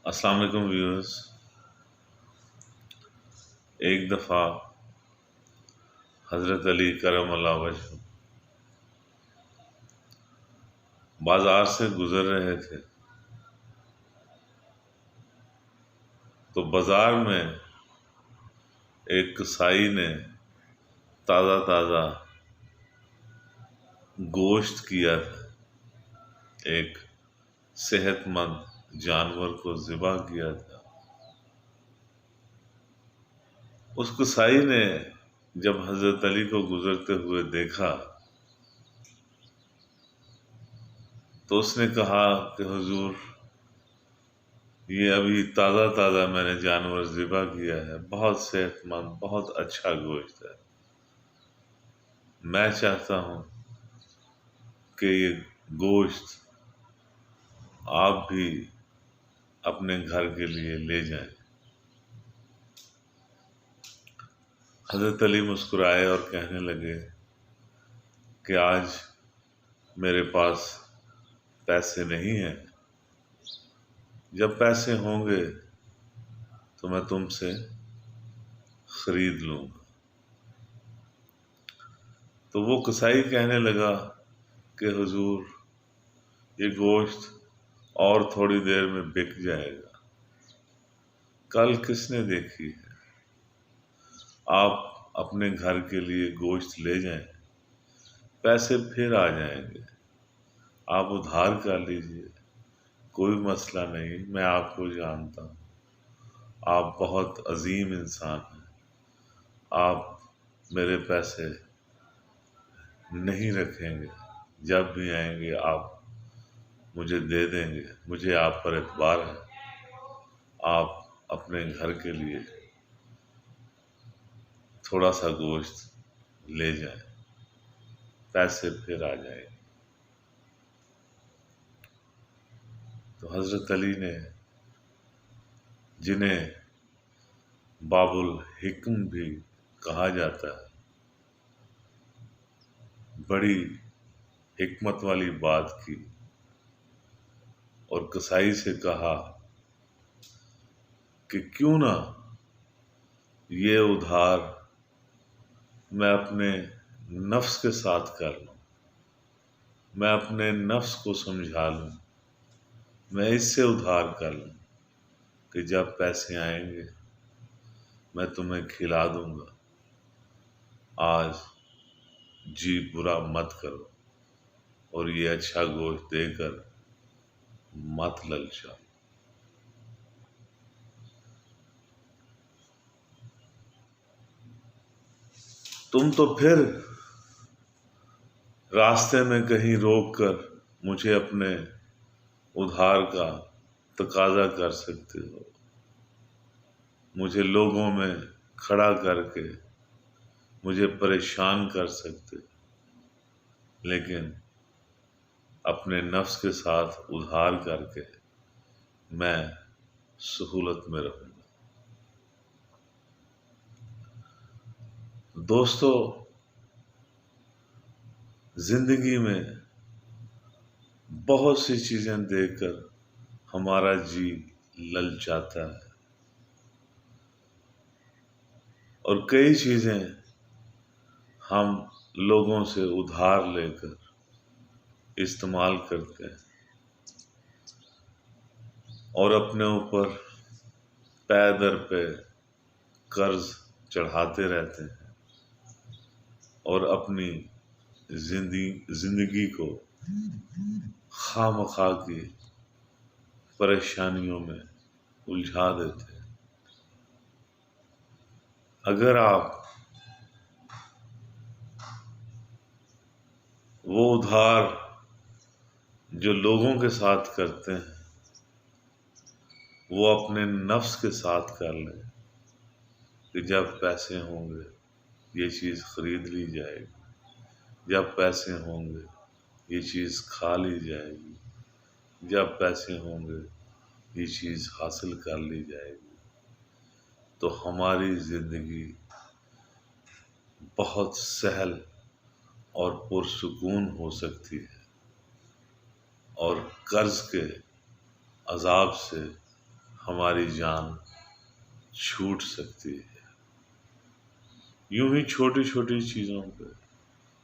السلام علیکم ویورز۔ ایک دفعہ حضرت علی کرم اللہ وجہ بازار سے گزر رہے تھے تو بازار میں ایک کسائی نے تازہ تازہ گوشت کیا تھا، ایک صحت مند جانور کو ذبح کیا تھا۔ اس کسائی نے جب حضرت علی کو گزرتے ہوئے دیکھا تو اس نے کہا کہ حضور، یہ ابھی تازہ تازہ میں نے جانور ذبح کیا ہے، بہت صحت مند، بہت اچھا گوشت ہے۔ میں چاہتا ہوں کہ یہ گوشت آپ بھی اپنے گھر کے لیے لے جائیں۔ حضرت علی مسکرائے اور کہنے لگے کہ آج میرے پاس پیسے نہیں ہیں، جب پیسے ہوں گے تو میں تم سے خرید لوں گا۔ تو وہ کسائی کہنے لگا کہ حضور، یہ گوشت اور تھوڑی دیر میں بک جائے گا، کل کس نے دیکھی ہے؟ آپ اپنے گھر کے لیے گوشت لے جائیں، پیسے پھر آ جائیں گے، آپ ادھار کر لیجئے، کوئی مسئلہ نہیں، میں آپ کو جانتا ہوں، آپ بہت عظیم انسان ہیں، آپ میرے پیسے نہیں رکھیں گے، جب بھی آئیں گے آپ مجھے دے دیں گے، مجھے آپ پر اعتبار ہے، آپ اپنے گھر کے لیے تھوڑا سا گوشت لے جائیں، پیسے پھر آ جائیں گے۔ تو حضرت علی نے، جنہیں باب الحکم بھی کہا جاتا ہے، بڑی حکمت والی بات کی اور کسائی سے کہا کہ کیوں نہ یہ ادھار میں اپنے نفس کے ساتھ کر لوں، میں اپنے نفس کو سمجھا لوں، میں اس سے ادھار کر لوں کہ جب پیسے آئیں گے میں تمہیں کھلا دوں گا، آج جی برا مت کرو اور یہ اچھا گوشت دے کر مت للچاؤ۔ تم تو پھر راستے میں کہیں روک کر مجھے اپنے ادھار کا تقاضا کر سکتے ہو، مجھے لوگوں میں کھڑا کر کے مجھے پریشان کر سکتے، لیکن اپنے نفس کے ساتھ ادھار کر کے میں سہولت میں رہوں گا۔ دوستو، زندگی میں بہت سی چیزیں دیکھ کر ہمارا جی للچاتا ہے اور کئی چیزیں ہم لوگوں سے ادھار لے کر استعمال کرتے ہیں اور اپنے اوپر پے در پہ قرض چڑھاتے رہتے ہیں اور اپنی زندگی کو خواہ مخواہ کی پریشانیوں میں الجھا دیتے ہیں۔ اگر آپ وہ ادھار جو لوگوں کے ساتھ کرتے ہیں وہ اپنے نفس کے ساتھ کر لیں کہ جب پیسے ہوں گے یہ چیز خرید لی جائے گی، جب پیسے ہوں گے یہ چیز کھا لی جائے گی، جب پیسے ہوں گے یہ چیز حاصل کر لی جائے گی، تو ہماری زندگی بہت سہل اور پرسکون ہو سکتی ہے اور قرض کے عذاب سے ہماری جان چھوٹ سکتی ہے۔ یوں ہی چھوٹی چھوٹی چیزوں پہ،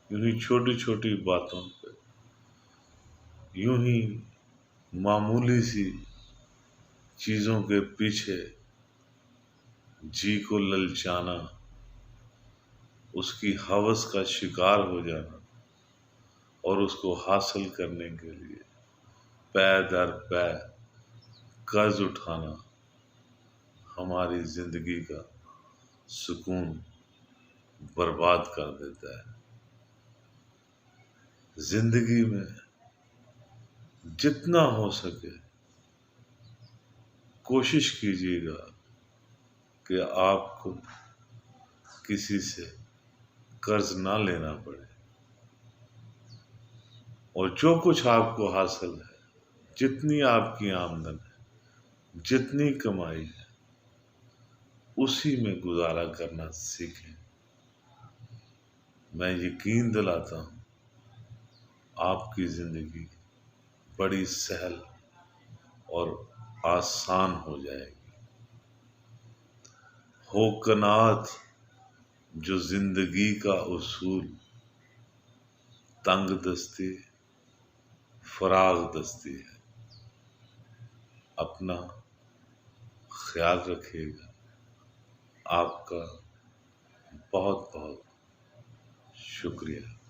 یوں ہی چھوٹی چھوٹی باتوں پہ، یوں ہی معمولی سی چیزوں کے پیچھے جی کو للچانا، اس کی ہوس کا شکار ہو جانا اور اس کو حاصل کرنے کے لیے پے در پے قرض اٹھانا ہماری زندگی کا سکون برباد کر دیتا ہے۔ زندگی میں جتنا ہو سکے کوشش کیجیے گا کہ آپ کو کسی سے قرض نہ لینا پڑے، اور جو کچھ آپ کو حاصل ہے، جتنی آپ کی آمدن ہے، جتنی کمائی ہے، اسی میں گزارا کرنا سیکھیں۔ میں یقین دلاتا ہوں آپ کی زندگی بڑی سہل اور آسان ہو جائے گی۔ ہو قناعت جو زندگی کا اصول، تنگ دستی فراغ دستی ہے۔ اپنا خیال رکھیے گا۔ آپ کا بہت بہت شکریہ۔